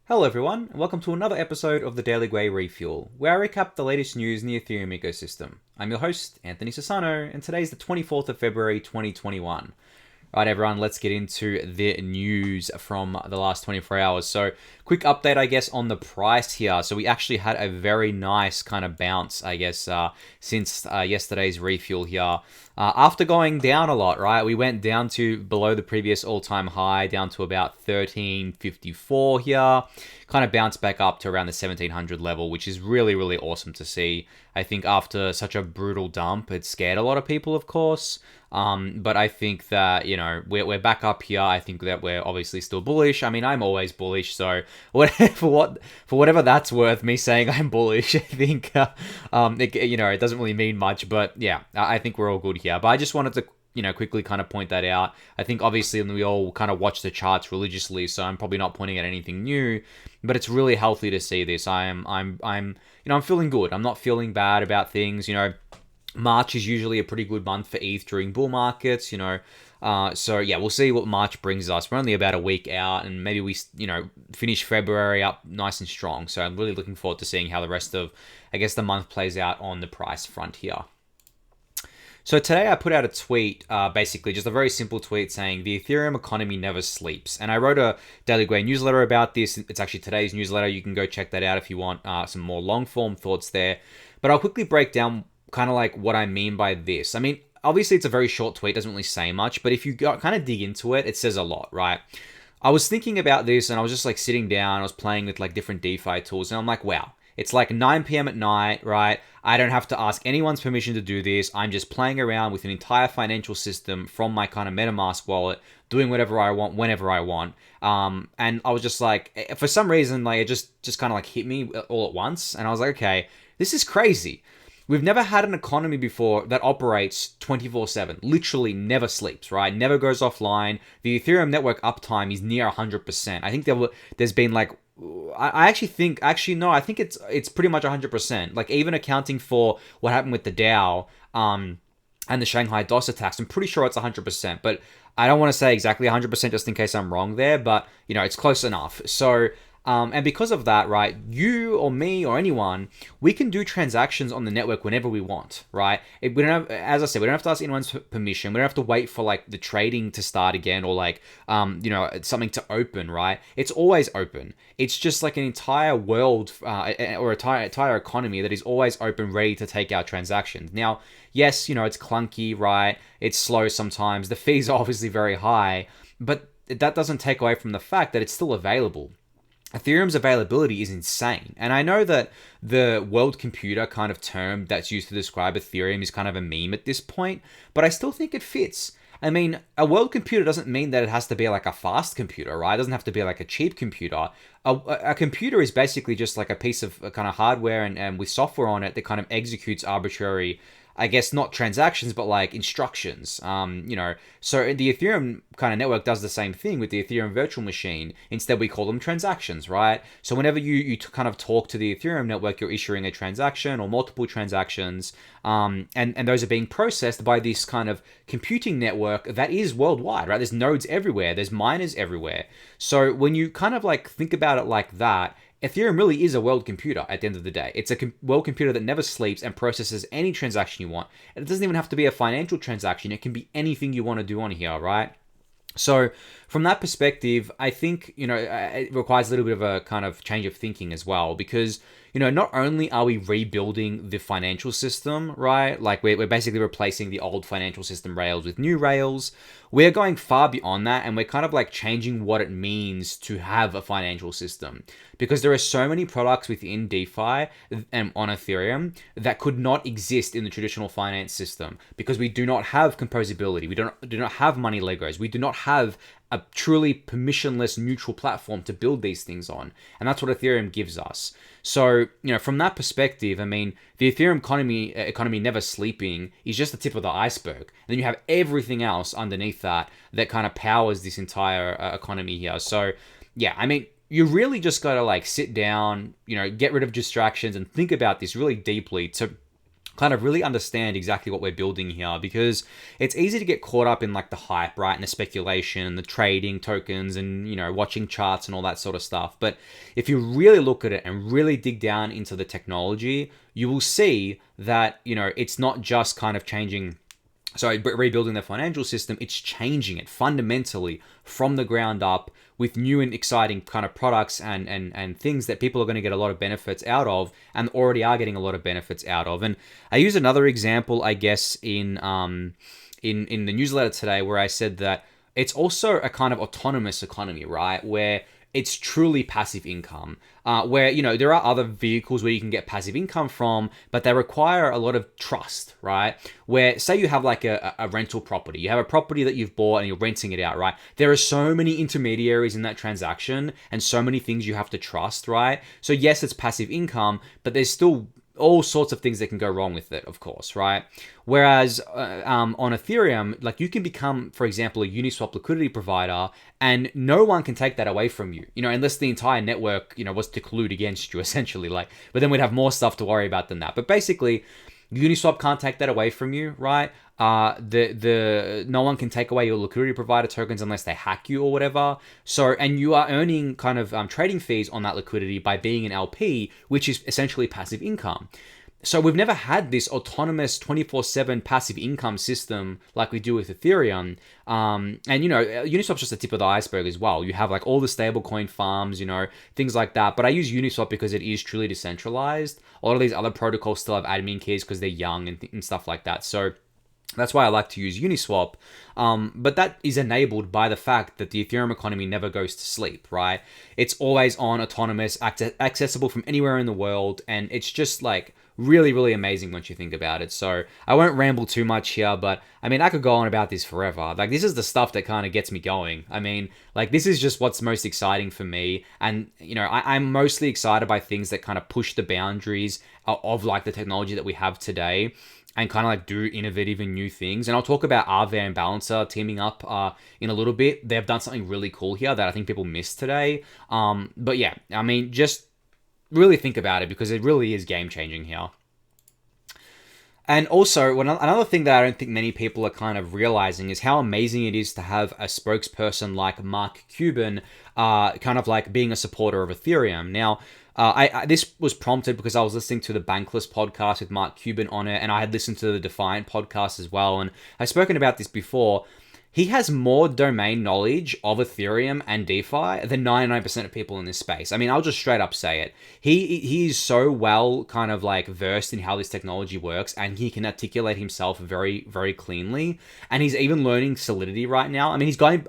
Hello everyone, and welcome to another episode of the Daily Gwei Refuel, where I recap the latest news in the Ethereum ecosystem. I'm your host, Anthony Sassano, and today's the 24th of February 2021. Right, everyone, let's get into the news from the last 24 hours. So, quick update, I guess, on the price here. So, we actually had a very nice kind of bounce, I guess, since yesterday's refuel here. After going down a lot, right? We went down to below the previous all-time high, down to about 1354 here. Kind of bounced back up to around the 1700 level, which is really, really awesome to see. I think after such a brutal dump, it scared a lot of people, of course. But I think that, we're back up here. I think that we're obviously still bullish. I mean, I'm always bullish. So for whatever that's worth, me saying I'm bullish, I think, it doesn't really mean much. But yeah, I think we're all good here. But I just wanted to quickly kind of point that out. I think obviously we all kind of watch the charts religiously, so I'm probably not pointing at anything new, but it's really healthy to see this. I'm feeling good. I'm not feeling bad about things. March is usually a pretty good month for ETH during bull markets, so yeah, we'll see what March brings us. We're only about a week out, and maybe we, finish February up nice and strong. So I'm really looking forward to seeing how the rest of, I guess, the month plays out on the price front here. So today I put out a tweet, basically just a very simple tweet saying the Ethereum economy never sleeps. And I wrote a Daily Gwei newsletter about this. It's actually today's newsletter. You can go check that out if you want some more long form thoughts there. But I'll quickly break down kind of like what I mean by this. I mean, obviously it's a very short tweet, doesn't really say much, but if you kind of dig into it, it says a lot, right? I was thinking about this and I was just like sitting down, I was playing with like different DeFi tools, and I'm like, wow, it's like 9 p.m. at night, right? I don't have to ask anyone's permission to do this. I'm just playing around with an entire financial system from my kind of MetaMask wallet, doing whatever I want, whenever I want. And I was just like, for some reason, like it just kind of like hit me all at once. And I was like, okay, this is crazy. We've never had an economy before that operates 24/7, literally never sleeps, right? Never goes offline. The Ethereum network uptime is near 100%. I think there's been like, I think it's pretty much 100%. Like even accounting for what happened with the DAO and the Shanghai DOS attacks, I'm pretty sure it's 100%. But I don't want to say exactly 100% just in case I'm wrong there, but it's close enough. So and because of that, right, you or me or anyone, we can do transactions on the network whenever we want, right? We don't have, as I said, we don't have to ask anyone's permission. We don't have to wait for like the trading to start again or like, something to open, right? It's always open. It's just like an entire world or entire economy that is always open, ready to take our transactions. Now, yes, it's clunky, right? It's slow sometimes. The fees are obviously very high, but that doesn't take away from the fact that it's still available. Ethereum's availability is insane. And I know that the world computer kind of term that's used to describe Ethereum is kind of a meme at this point, but I still think it fits. I mean, a world computer doesn't mean that it has to be like a fast computer, right? It doesn't have to be like a cheap computer. A computer is basically just like a piece of kind of hardware and with software on it that kind of executes arbitrary, I guess, not transactions, but like instructions. So the Ethereum kind of network does the same thing with the Ethereum virtual machine. Instead, we call them transactions, right? So whenever you kind of talk to the Ethereum network, you're issuing a transaction or multiple transactions, and those are being processed by this kind of computing network that is worldwide, right? There's nodes everywhere. There's miners everywhere. So when you kind of like think about it like that, Ethereum really is a world computer at the end of the day. It's a world computer that never sleeps and processes any transaction you want. And it doesn't even have to be a financial transaction. It can be anything you want to do on here, right? So from that perspective, I think, it requires a little bit of a kind of change of thinking as well, because, not only are we rebuilding the financial system, right? Like we're basically replacing the old financial system rails with new rails. We're going far beyond that, and we're kind of like changing what it means to have a financial system, because there are so many products within DeFi and on Ethereum that could not exist in the traditional finance system, because we do not have composability. We do not have money Legos. We do not have a truly permissionless neutral platform to build these things on. And that's what Ethereum gives us. So, from that perspective, I mean, the Ethereum economy never sleeping is just the tip of the iceberg. And then you have everything else underneath that kind of powers this entire economy here. So, yeah, I mean, you really just got to like sit down, get rid of distractions and think about this really deeply to kind of really understand exactly what we're building here, because it's easy to get caught up in like the hype, right? And the speculation, the trading tokens, and, you know, watching charts and all that sort of stuff. But if you really look at it and really dig down into the technology, you will see that, you know, it's not just kind of changing, rebuilding their financial system, it's changing it fundamentally from the ground up with new and exciting kind of products and things that people are going to get a lot of benefits out of, and already are getting a lot of benefits out of. And I use another example, I guess, in the newsletter today, where I said that it's also a kind of autonomous economy, right? Where it's truly passive income, where, you know, there are other vehicles where you can get passive income from, but they require a lot of trust, right? Where, say you have like a rental property, you have a property that you've bought and you're renting it out, right? There are so many intermediaries in that transaction and so many things you have to trust, right? So yes, it's passive income, but there's still all sorts of things that can go wrong with it, of course, right? Whereas on Ethereum, like, you can become, for example, a Uniswap liquidity provider, and no one can take that away from you, you know, unless the entire network, you know, was to collude against you, essentially. Like, but then we'd have more stuff to worry about than that. But basically, Uniswap can't take that away from you, right? No one can take away your liquidity provider tokens unless they hack you or whatever. So, and you are earning kind of trading fees on that liquidity by being an LP, which is essentially passive income. So we've never had this autonomous 24/7 passive income system like we do with Ethereum. And, you know, Uniswap's just the tip of the iceberg as well. You have like all the stablecoin farms, you know, things like that. But I use Uniswap because it is truly decentralized. A lot of these other protocols still have admin keys because they're young and stuff like that. So that's why I like to use Uniswap. But that is enabled by the fact that the Ethereum economy never goes to sleep, right? It's always on, autonomous, accessible from anywhere in the world. And it's just like really, really amazing once you think about it. So I won't ramble too much here, but I mean, I could go on about this forever. Like, this is the stuff that kind of gets me going. I mean, like, this is just what's most exciting for me. And, you know, I'm mostly excited by things that kind of push the boundaries of like the technology that we have today, and kind of like do innovative and new things. And I'll talk about Aave and Balancer teaming up in a little bit. They've done something really cool here that I think people missed today. But yeah, I mean, just really think about it, because it really is game changing here. And also, another thing that I don't think many people are kind of realizing is how amazing it is to have a spokesperson like Mark Cuban kind of like being a supporter of Ethereum. Now, this was prompted because I was listening to the Bankless podcast with Mark Cuban on it, and I had listened to the Defiant podcast as well, and I've spoken about this before. He has more domain knowledge of Ethereum and DeFi than 99% of people in this space. I mean, I'll just straight up say it. He is so well kind of like versed in how this technology works, and he can articulate himself very, very cleanly. And he's even learning Solidity right now. I mean, he's going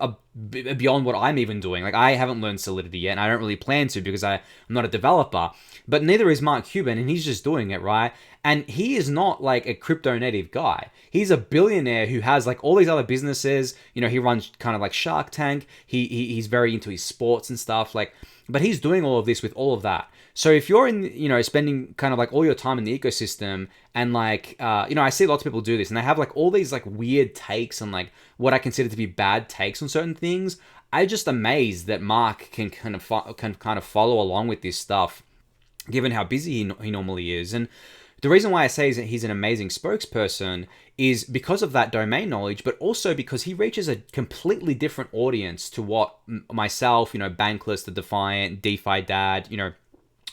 beyond what I'm even doing. Like, I haven't learned Solidity yet, and I don't really plan to, because I'm not a developer. But neither is Mark Cuban, and he's just doing it, right? And he is not like a crypto native guy. He's a billionaire who has like all these other businesses. You know, he runs kind of like Shark Tank. He's very into his sports and stuff. Like, but he's doing all of this with all of that. So if you're in, you know, spending kind of like all your time in the ecosystem, and like, you know, I see lots of people do this, and they have like all these like weird takes on like what I consider to be bad takes on certain things. I'm just amazed that Mark can kind of follow along with this stuff, given how busy he normally is. And the reason why I say is that he's an amazing spokesperson is because of that domain knowledge, but also because he reaches a completely different audience to what myself, you know, Bankless, The Defiant, DeFi Dad, you know,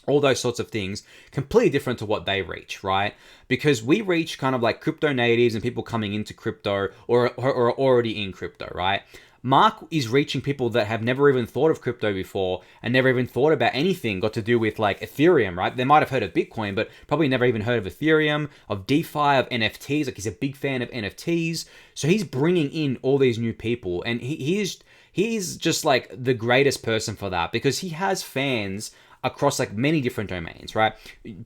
all those sorts of things, completely different to what they reach, right? Because we reach kind of like crypto natives and people coming into crypto or already in crypto, right? Mark is reaching people that have never even thought of crypto before and never even thought about anything got to do with like Ethereum, right? They might have heard of Bitcoin, but probably never even heard of Ethereum, of DeFi, of NFTs. Like, he's a big fan of NFTs. So he's bringing in all these new people, and he's just like the greatest person for that, because he has fans across like many different domains, right?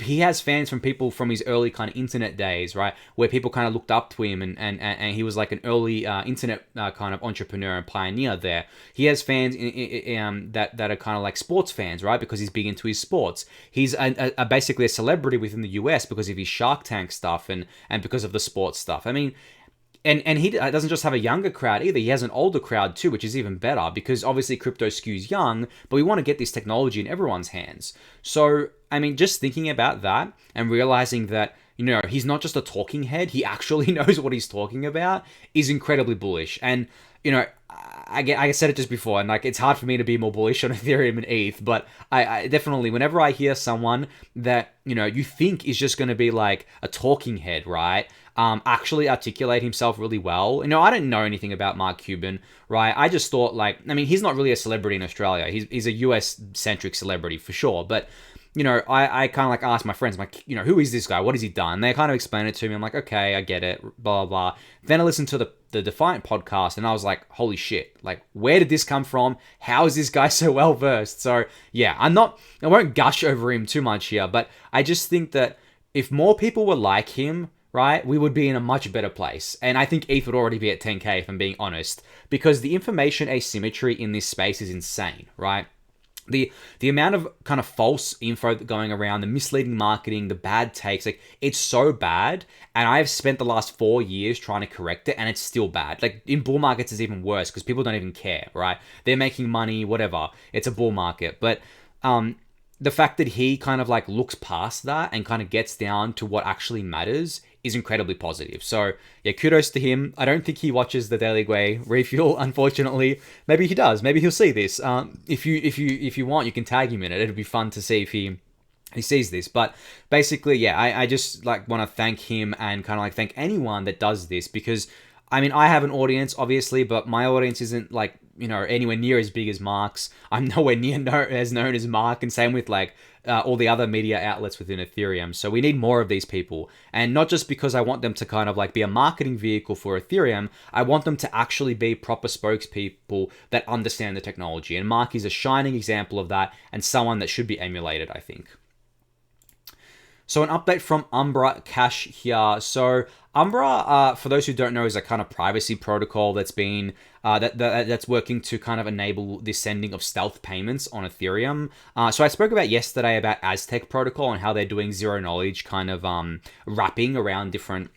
He has fans from people from his early kind of internet days, right? Where people kind of looked up to him, and he was like an early internet kind of entrepreneur and pioneer there. He has fans that are kind of like sports fans, right? Because he's big into his sports. He's basically a celebrity within the US because of his Shark Tank stuff and because of the sports stuff. I mean, And he doesn't just have a younger crowd either. He has an older crowd too, which is even better, because obviously crypto skews young, but we want to get this technology in everyone's hands. So, I mean, just thinking about that and realizing that, he's not just a talking head, he actually knows what he's talking about, is incredibly bullish. And, I said it just before, and like it's hard for me to be more bullish on Ethereum and ETH, but I definitely, whenever I hear someone that, you think is just going to be like a talking head, right? Actually articulate himself really well. I don't know anything about Mark Cuban, right? I just thought he's not really a celebrity in Australia. He's a US-centric celebrity for sure, but I kind of like asked my friends, I'm like, who is this guy? What has he done? They kind of explained it to me. I'm like, okay, I get it, blah, blah, blah. Then I listened to the Defiant podcast and I was like, holy shit, like, where did this come from? How is this guy so well versed? So yeah, I won't gush over him too much here, but I just think that if more people were like him, right, we would be in a much better place. And I think ETH would already be at 10K if I'm being honest, because the information asymmetry in this space is insane, right? The amount of kind of false info going around, the misleading marketing, the bad takes, like it's so bad. And I've spent the last 4 years trying to correct it and it's still bad. Like in bull markets it's even worse because people don't even care, right? They're making money, whatever. It's a bull market. But the fact that he kind of like looks past that and kind of gets down to what actually matters is incredibly positive. So yeah, kudos to him. I don't think he watches the Daily Gwei Refuel, unfortunately. Maybe he does. Maybe he'll see this. If you want, you can tag him in it. It'd be fun to see if he sees this. But basically, yeah, I just like want to thank him and kind of like thank anyone that does this, because I mean, I have an audience, obviously, but my audience isn't like, anywhere near as big as Mark's. I'm nowhere near as known as Mark, and same with like all the other media outlets within Ethereum. So we need more of these people. And not just because I want them to kind of like be a marketing vehicle for Ethereum, I want them to actually be proper spokespeople that understand the technology. And Mark is a shining example of that and someone that should be emulated, I think. So an update from UmbraCash here. So Umbra, for those who don't know, is a kind of privacy protocol that's been that's working to kind of enable the sending of stealth payments on Ethereum. So I spoke about yesterday about Aztec protocol and how they're doing zero knowledge kind of wrapping around different,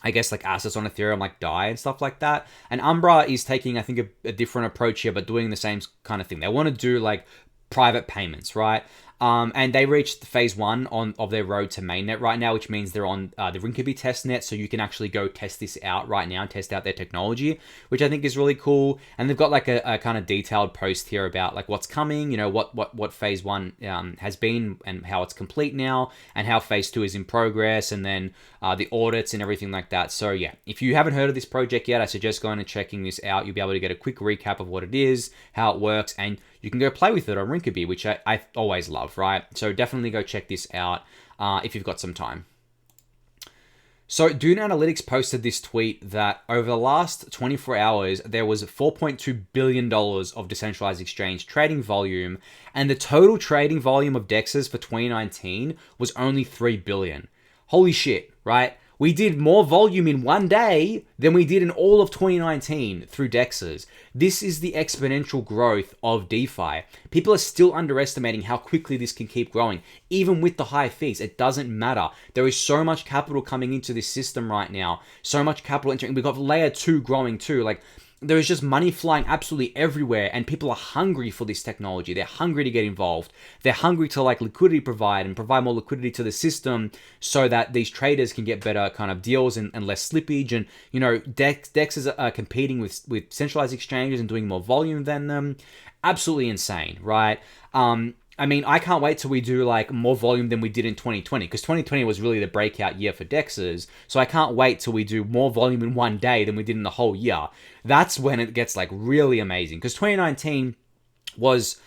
I guess, like assets on Ethereum, like DAI and stuff like that. And Umbra is taking, I think, a different approach here, but doing the same kind of thing. They want to do like private payments, right? And they reached phase 1 of their road to mainnet right now, which means they're on the Rinkeby testnet, so you can actually go test this out right now and test out their technology, which I think is really cool. And they've got like a kind of detailed post here about like what's coming, what phase 1 has been and how it's complete now, and how phase 2 is in progress, and then the audits and everything like that. So yeah, if you haven't heard of this project yet, I suggest going and checking this out. You'll be able to get a quick recap of what it is, how it works, and you can go play with it on Rinkeby, which I always love, right? So definitely go check this out if you've got some time. So Dune Analytics posted this tweet that over the last 24 hours, there was $4.2 billion of decentralized exchange trading volume, and the total trading volume of DEXs for 2019 was only $3 billion. Holy shit, right? We did more volume in one day than we did in all of 2019 through DEXs. This is the exponential growth of DeFi. People are still underestimating how quickly this can keep growing. Even with the high fees, it doesn't matter. There is so much capital coming into this system right now. So much capital entering. We've got layer 2 growing too. Like, there is just money flying absolutely everywhere, and people are hungry for this technology. They're hungry to get involved. They're hungry to like liquidity provide more liquidity to the system so that these traders can get better kind of deals and less slippage. And, DEXs are competing with centralized exchanges and doing more volume than them. Absolutely insane, right? I mean, I can't wait till we do like more volume than we did in 2020, because 2020 was really the breakout year for DEXs. So I can't wait till we do more volume in one day than we did in the whole year. That's when it gets like really amazing, because 2019 was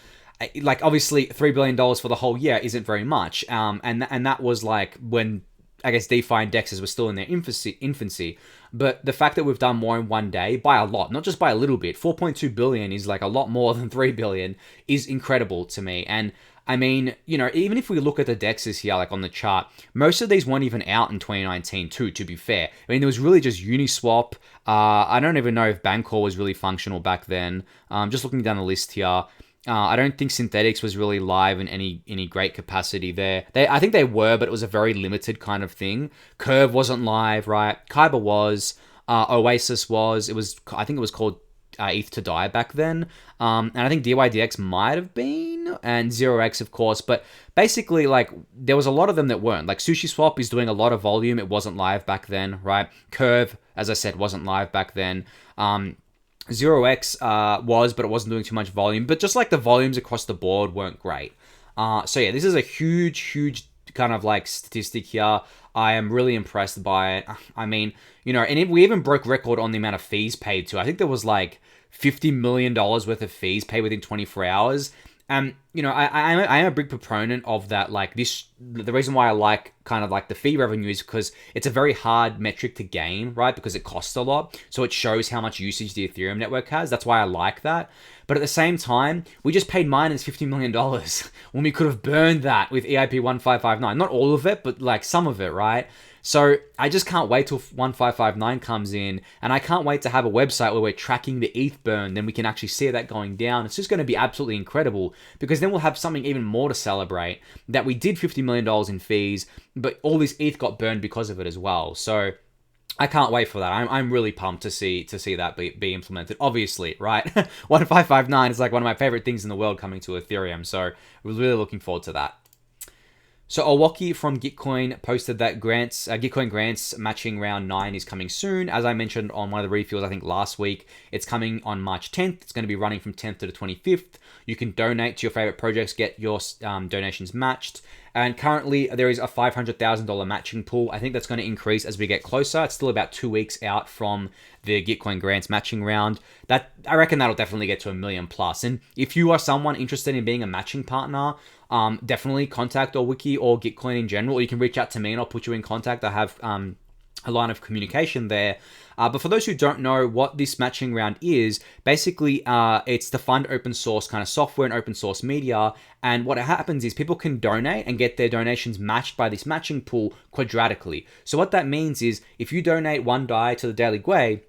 like, obviously $3 billion for the whole year isn't very much. And that was like when, I guess, DeFi and DEXs were still in their infancy. But the fact that we've done more in one day by a lot, not just by a little bit, 4.2 billion is like a lot more than 3 billion, is incredible to me. And I mean, even if we look at the DEXs here, like on the chart, most of these weren't even out in 2019 too, to be fair. I mean, there was really just Uniswap. I don't even know if Bancor was really functional back then. Just looking down the list here. I don't think Synthetics was really live in any great capacity there. I think they were, but it was a very limited kind of thing. Curve wasn't live, right? Kyber was. Oasis was. I think it was called ETH to DAI back then. And I think DYDX might have been, and 0x, of course. But basically, like, there was a lot of them that weren't. Like, SushiSwap is doing a lot of volume. It wasn't live back then, right? Curve, as I said, wasn't live back then. 0x was, but it wasn't doing too much volume. But just like the volumes across the board weren't great. So yeah, this is a huge kind of like statistic here. I am really impressed by it. I mean, and we even broke record on the amount of fees paid too. I think there was like $50 million worth of fees paid within 24 hours. I am a big proponent of that. Like the reason why I like kind of like the fee revenue is because it's a very hard metric to gain, right? Because it costs a lot. So it shows how much usage the Ethereum network has. That's why I like that. But at the same time, we just paid miners $50 million when we could have burned that with EIP 1559. Not all of it, but like some of it, right? So I just can't wait till 1559 comes in, and I can't wait to have a website where we're tracking the ETH burn. Then we can actually see that going down. It's just going to be absolutely incredible, because then we'll have something even more to celebrate, that we did $50 million in fees, but all this ETH got burned because of it as well. So I can't wait for that. I'm really pumped to see that be implemented. Obviously, right? 1559 is like one of my favorite things in the world coming to Ethereum. So we're really looking forward to that. So Owocki from Gitcoin posted that Gitcoin Grants matching round 9 is coming soon. As I mentioned on one of the refuels, I think last week, it's coming on March 10th. It's going to be running from 10th to the 25th. You can donate to your favorite projects, get your donations matched. And currently, there is a $500,000 matching pool. I think that's going to increase as we get closer. It's still about 2 weeks out from the Gitcoin Grants matching round. I reckon that'll definitely get to $1 million plus. And if you are someone interested in being a matching partner, definitely contact Owocki or Gitcoin in general. Or you can reach out to me and I'll put you in contact. I have a line of communication there. But for those who don't know what this matching round is, basically it's to fund open source kind of software and open source media. And what happens is people can donate and get their donations matched by this matching pool quadratically. So what that means is if you donate one DAI to the Daily Gwei,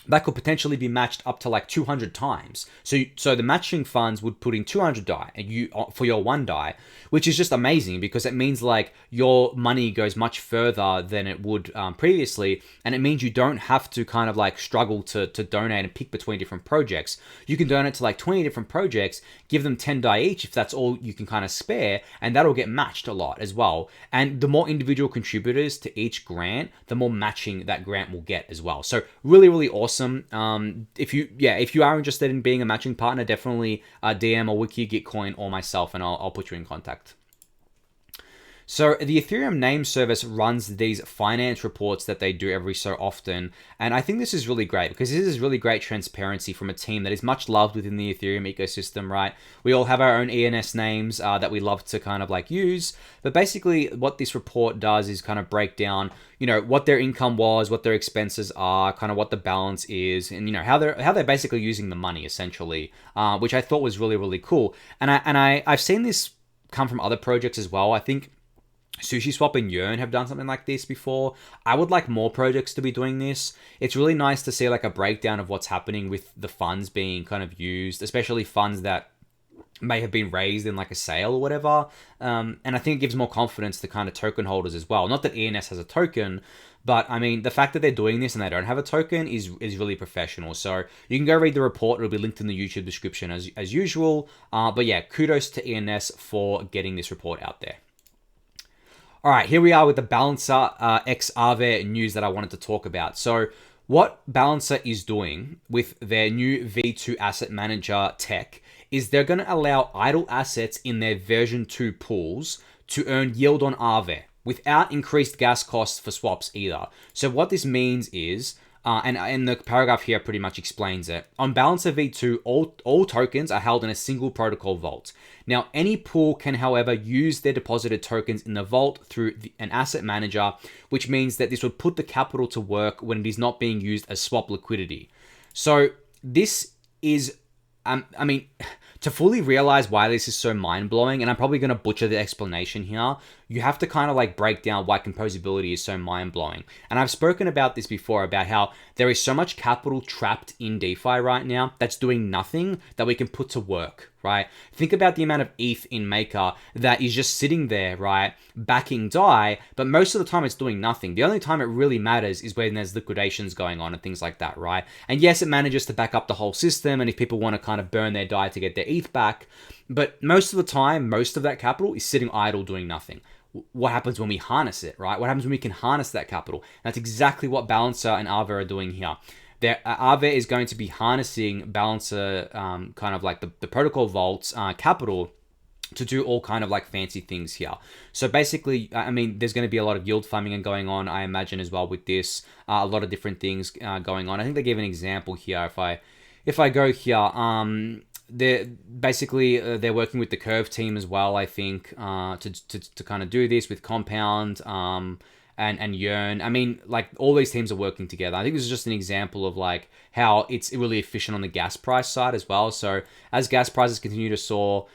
that could potentially be matched up to like 200 times. So the matching funds would put in 200 DAI and for your one DAI, which is just amazing, because it means like your money goes much further than it would previously, and it means you don't have to kind of like struggle to donate and pick between different projects. You can donate to like 20 different projects, give them 10 DAI each if that's all you can kind of spare, and that'll get matched a lot as well. And the more individual contributors to each grant, the more matching that grant will get as well. So really awesome. If you are interested in being a matching partner, definitely DM Owocki, Gitcoin, or myself, and I'll put you in contact. So the Ethereum Name Service runs these finance reports that they do every so often. And I think this is really great, because this is really great transparency from a team that is much loved within the Ethereum ecosystem, right? We all have our own ENS names that we love to kind of like use. But basically what this report does is kind of break down, what their income was, what their expenses are, kind of what the balance is, and how they're basically using the money essentially, which I thought was really cool. And I've seen this come from other projects as well. I think SushiSwap and Yearn have done something like this before. I would like more projects to be doing this. It's really nice to see like a breakdown of what's happening with the funds being kind of used, especially funds that may have been raised in like a sale or whatever. And I think it gives more confidence to kind of token holders as well. Not that ENS has a token, but I mean, the fact that they're doing this and they don't have a token is really professional. So you can go read the report. It'll be linked in the YouTube description as usual. But yeah, kudos to ENS for getting this report out there. All right, here we are with the Balancer X Aave news that I wanted to talk about. So what Balancer is doing with their new V2 asset manager tech is they're going to allow idle assets in their version 2 pools to earn yield on Aave without increased gas costs for swaps either. So what this means is, and the paragraph here pretty much explains it. On Balancer V2, all tokens are held in a single protocol vault. Now, any pool can, however, use their deposited tokens in the vault through an asset manager, which means that this would put the capital to work when it is not being used as swap liquidity. So this is, to fully realize why this is so mind-blowing, and I'm probably going to butcher the explanation here, you have to kind of like break down why composability is so mind-blowing. And I've spoken about this before, about how there is so much capital trapped in DeFi right now that's doing nothing that we can put to work, right? Think about the amount of ETH in Maker that is just sitting there, right, backing DAI, but most of the time it's doing nothing. The only time it really matters is when there's liquidations going on and things like that, right? And yes, it manages to back up the whole system, and if people want to kind of burn their DAI to get their ETH back, but most of the time, most of that capital is sitting idle doing nothing. What happens when we harness it, right? What happens when we can harness that capital? That's exactly what Balancer and Aave are doing here. Aave is going to be harnessing Balancer, kind of like the protocol vaults capital to do all kind of like fancy things here. So basically, I mean, there's going to be a lot of yield farming going on, I imagine, as well with this. A lot of different things going on. I think they gave an example here. If I go here, they're basically they're working with the Curve team as well, I think, to kind of do this with Compound and Yearn. I mean, like, all these teams are working together. I think this is just an example of like how it's really efficient on the gas price side as well. So as gas prices continue to soar,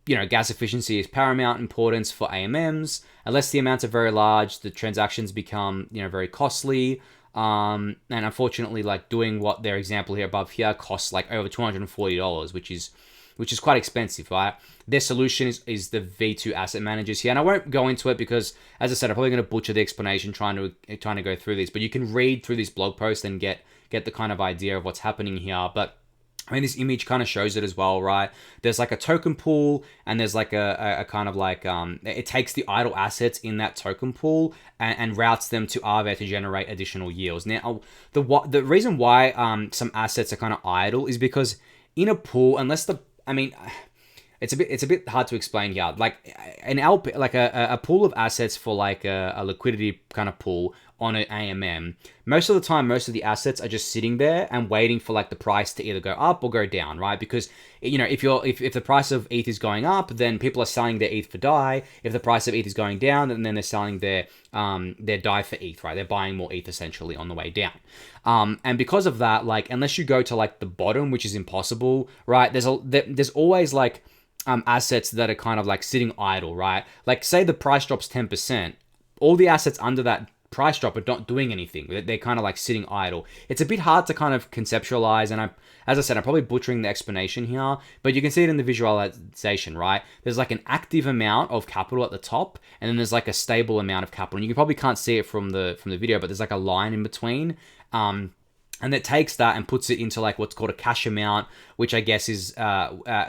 you know, gas efficiency is paramount importance for AMMs. Unless the amounts are very large, the transactions become, you know, very costly. And unfortunately, like, doing what their example here above here costs like over $240, which is quite expensive, right? Their solution is the V2 asset managers here, and I won't go into it because, as I said, I'm probably going to butcher the explanation trying to go through this. But you can read through this blog post and get the kind of idea of what's happening here. But I mean, this image kind of shows it as well, right? There's like a token pool, and there's like a kind of like, it takes the idle assets in that token pool and routes them to Aave to generate additional yields. Now, the reason why some assets are kind of idle is because in a pool, it's a bit hard to explain here. Like an LP, like a pool of assets for like a liquidity kind of pool on an AMM. Most of the time, most of the assets are just sitting there and waiting for like the price to either go up or go down, right? Because, you know, if the price of ETH is going up, then people are selling their ETH for DAI. If the price of ETH is going down, then they're selling their DAI for ETH, right? They're buying more ETH essentially on the way down. And because of that, like, unless you go to like the bottom, which is impossible, right? There's always like assets that are kind of like sitting idle, right? Like, say the price drops 10%, all the assets under that price drop are not doing anything. They're kind of like sitting idle. It's a bit hard to kind of conceptualize, and as I said, I'm probably butchering the explanation here, but you can see it in the visualization, right? There's like an active amount of capital at the top, and then there's like a stable amount of capital. And you probably can't see it from the video, but there's like a line in between. And it takes that and puts it into like what's called a cash amount, which I guess is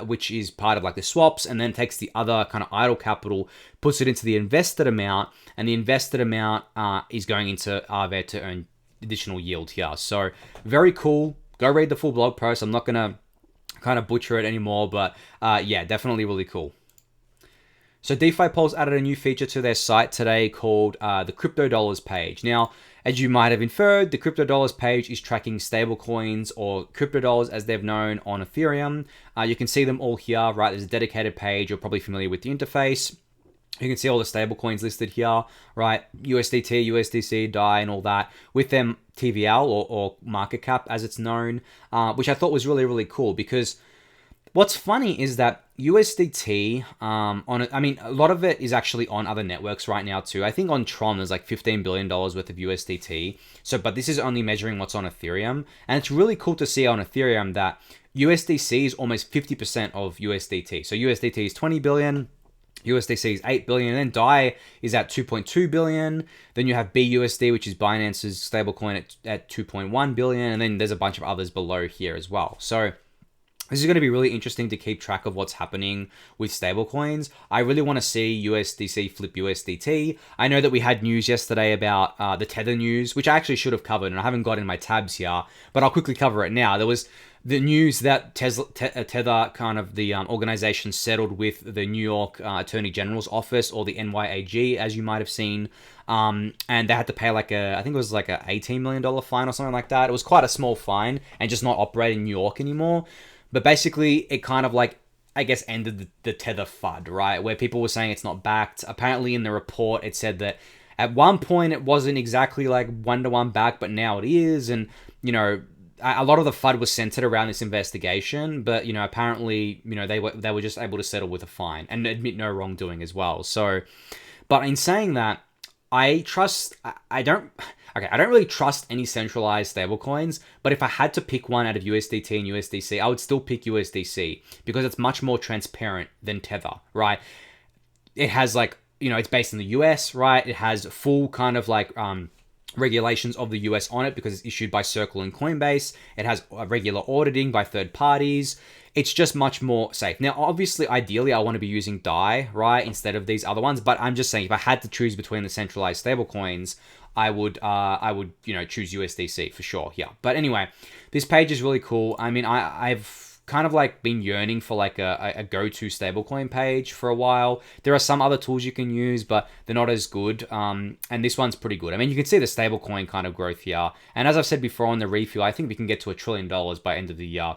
which is part of like the swaps, and then takes the other kind of idle capital, puts it into the invested amount, and the invested amount is going into Aave to earn additional yield here. So very cool. Go read the full blog post. I'm not gonna kind of butcher it anymore, but yeah, definitely really cool. So DeFi Pulse added a new feature to their site today called the Crypto Dollars page. Now, as you might have inferred, the Crypto Dollars page is tracking stablecoins, or crypto dollars as they've known, on Ethereum. You can see them all here, right? There's a dedicated page. You're probably familiar with the interface. You can see all the stablecoins listed here, right? USDT, USDC, DAI, and all that, with them TVL or market cap as it's known, which I thought was really, really cool. Because what's funny is that USDT, a lot of it is actually on other networks right now too. I think on Tron there's like $15 billion worth of USDT. But this is only measuring what's on Ethereum. And it's really cool to see on Ethereum that USDC is almost 50% of USDT. So USDT is 20 billion. USDC is 8 billion, and then DAI is at 2.2 billion. Then you have BUSD, which is Binance's stablecoin at 2.1 billion, and then there's a bunch of others below here as well. So this is going to be really interesting to keep track of what's happening with stablecoins. I really want to see USDC flip USDT. I know that we had news yesterday about the Tether news, which I actually should have covered, and I haven't got in my tabs here, but I'll quickly cover it now. There was the news that Tether, kind of the organization, settled with the New York Attorney General's office, or the NYAG, as you might have seen. And they had to pay I think it was like a $18 million fine or something like that. It was quite a small fine, and just not operate in New York anymore. But basically, it kind of like, I guess, ended the Tether FUD, right? Where people were saying it's not backed. Apparently in the report, it said that at one point it wasn't exactly like one-to-one backed, but now it is. And, you know, a lot of the FUD was centered around this investigation, but, you know, apparently, you know, they were just able to settle with a fine and admit no wrongdoing as well. So, but in saying that, I okay, I don't really trust any centralized stablecoins, but if I had to pick one out of USDT and USDC, I would still pick USDC because it's much more transparent than Tether, right? It has like, it's based in the US, right? It has full kind of like regulations of the US on it because it's issued by Circle and Coinbase. It has regular auditing by third parties. It's just much more safe. Now, obviously, ideally, I want to be using DAI, right, instead of these other ones. But I'm just saying, if I had to choose between the centralized stablecoins, I would choose USDC for sure. Yeah. But anyway, this page is really cool. I mean, I've kind of like been yearning for like a go-to stablecoin page for a while. There are some other tools you can use, but they're not as good. And this one's pretty good. I mean, you can see the stablecoin kind of growth here. And as I've said before on the refuel, I think we can get to $1 trillion by end of the year.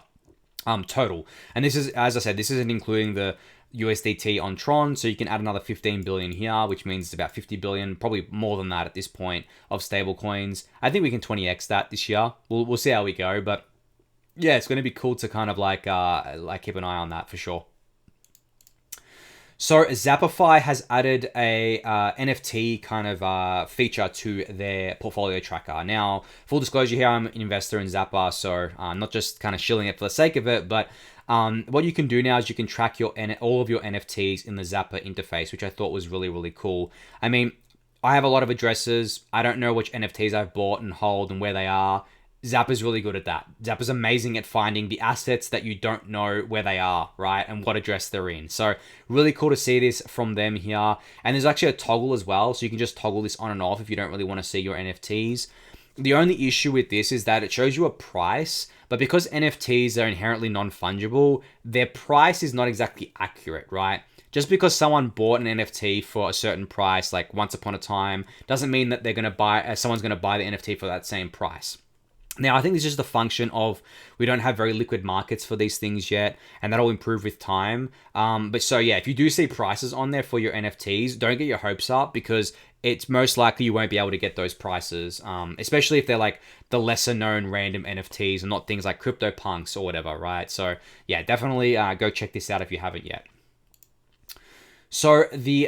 Total. And this is, as I said, this isn't including the USDT on Tron, so you can add another 15 billion here, which means it's about 50 billion, probably more than that at this point, of stable coins. I think we can 20x that this year. We'll see how we go, but yeah, it's going to be cool to kind of like keep an eye on that for sure. So Zapper has added a NFT kind of feature to their portfolio tracker. Now, full disclosure here, I'm an investor in Zapper, so I'm not just kind of shilling it for the sake of it, but what you can do now is you can track all of your NFTs in the Zapper interface, which I thought was really, really cool. I mean, I have a lot of addresses. I don't know which NFTs I've bought and hold and where they are. Zapper's really good at that. Zapper's amazing at finding the assets that you don't know where they are, right? And what address they're in. So really cool to see this from them here. And there's actually a toggle as well. So you can just toggle this on and off if you don't really want to see your NFTs. The only issue with this is that it shows you a price, but because NFTs are inherently non-fungible, their price is not exactly accurate, right? Just because someone bought an NFT for a certain price, like once upon a time, doesn't mean that someone's going to buy the NFT for that same price. Now, I think this is just a function of we don't have very liquid markets for these things yet, and that'll improve with time. But so, yeah, if you do see prices on there for your NFTs, don't get your hopes up because it's most likely you won't be able to get those prices, especially if they're like the lesser known random NFTs and not things like CryptoPunks or whatever, right? So, yeah, definitely go check this out if you haven't yet. So the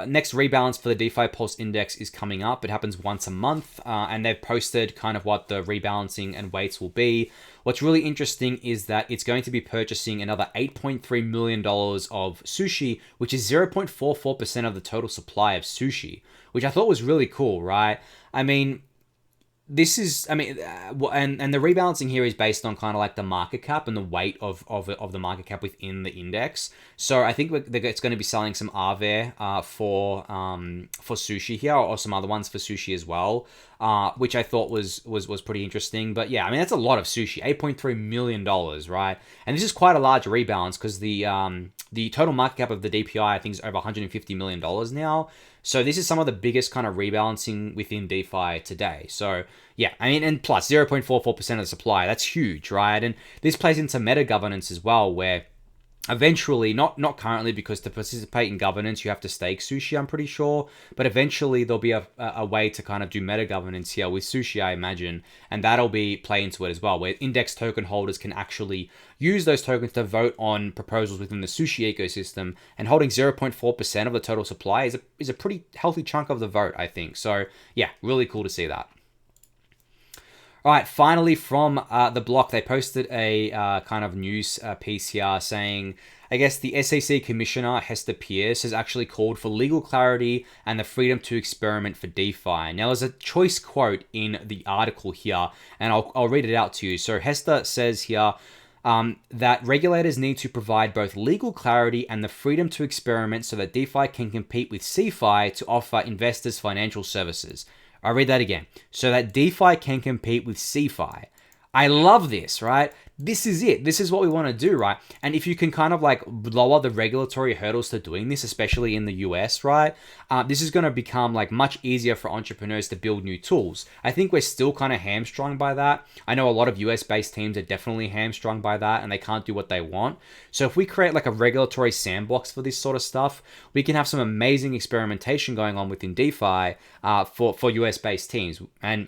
next rebalance for the DeFi Pulse Index is coming up. It happens once a month, and they've posted kind of what the rebalancing and weights will be. What's really interesting is that it's going to be purchasing another $8.3 million of Sushi, which is 0.44% of the total supply of Sushi, which I thought was really cool, right? I mean, this is, and the rebalancing here is based on kind of like the market cap and the weight of the market cap within the index. So I think it's going to be selling some Aave for Sushi here, or some other ones for Sushi as well, which I thought was pretty interesting. But yeah, I mean, that's a lot of Sushi, $8.3 million, right? And this is quite a large rebalance because the total market cap of the DPI, I think, is over $150 million now. So this is some of the biggest kind of rebalancing within DeFi today. So yeah, I mean, and plus 0.44% of the supply, that's huge, right? And this plays into meta governance as well, where eventually, not currently, because to participate in governance, you have to stake Sushi, I'm pretty sure. But eventually, there'll be a way to kind of do meta governance here with Sushi, I imagine. And that'll be play into it as well, where index token holders can actually use those tokens to vote on proposals within the Sushi ecosystem. And holding 0.4% of the total supply is a pretty healthy chunk of the vote, I think. So yeah, really cool to see that. All right, finally from the block, they posted a kind of news piece here saying, I guess the SEC Commissioner, Hester Peirce, has actually called for legal clarity and the freedom to experiment for DeFi. Now, there's a choice quote in the article here, and I'll read it out to you. So Hester says here that regulators need to provide both legal clarity and the freedom to experiment so that DeFi can compete with CeFi to offer investors financial services. I'll read that again. So that DeFi can compete with CeFi. I love this, right? This is it. This is what we want to do, right? And if you can kind of like lower the regulatory hurdles to doing this, especially in the US, right? This is going to become like much easier for entrepreneurs to build new tools. I think we're still kind of hamstrung by that. I know a lot of US-based teams are definitely hamstrung by that and they can't do what they want. So if we create like a regulatory sandbox for this sort of stuff, we can have some amazing experimentation going on within DeFi for US-based teams. And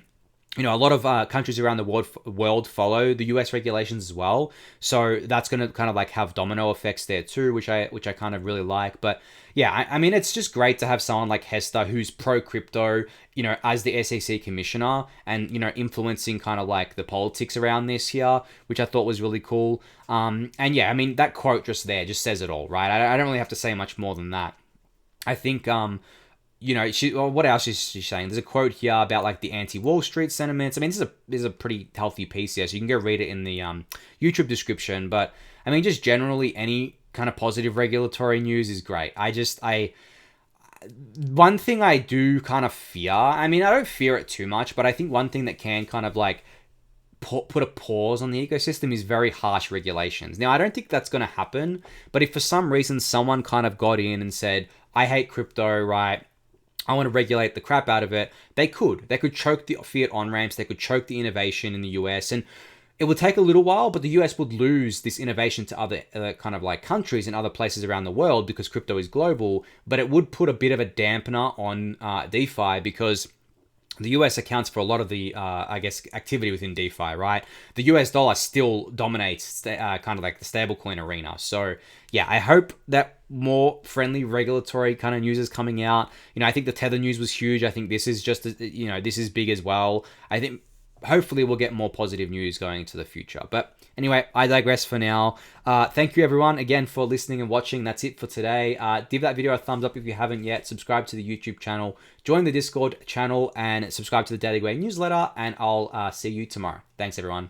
a lot of countries around the world follow the US regulations as well. So that's going to kind of like have domino effects there too, which I kind of really like. But yeah, I mean, it's just great to have someone like Hester who's pro crypto, as the SEC commissioner and, influencing kind of like the politics around this here, which I thought was really cool. And yeah, I mean, that quote just there just says it all, right? I don't really have to say much more than that. I think, what else is she saying? There's a quote here about like the anti-Wall Street sentiments. I mean, this is a pretty healthy piece here, so you can go read it in the YouTube description. But I mean, just generally, any kind of positive regulatory news is great. One thing I do kind of fear. I mean, I don't fear it too much, but I think one thing that can kind of like put a pause on the ecosystem is very harsh regulations. Now, I don't think that's going to happen, but if for some reason someone kind of got in and said, I hate crypto, right? I want to regulate the crap out of it. They could choke the fiat on-ramps. They could choke the innovation in the US. And it would take a little while, but the US would lose this innovation to other kind of like countries and other places around the world because crypto is global. But it would put a bit of a dampener on DeFi because the US accounts for a lot of the, activity within DeFi, right? The US dollar still dominates kind of like the stablecoin arena. So yeah, I hope that more friendly regulatory kind of news is coming out. I think the Tether news was huge. I think this is just, this is big as well. I think hopefully we'll get more positive news going into the future. But anyway, I digress for now. Thank you everyone again for listening and watching. That's it for today. Give that video a thumbs up if you haven't yet. Subscribe to the YouTube channel, join the Discord channel, and subscribe to the Daily Gwei newsletter. And I'll see you tomorrow. Thanks everyone.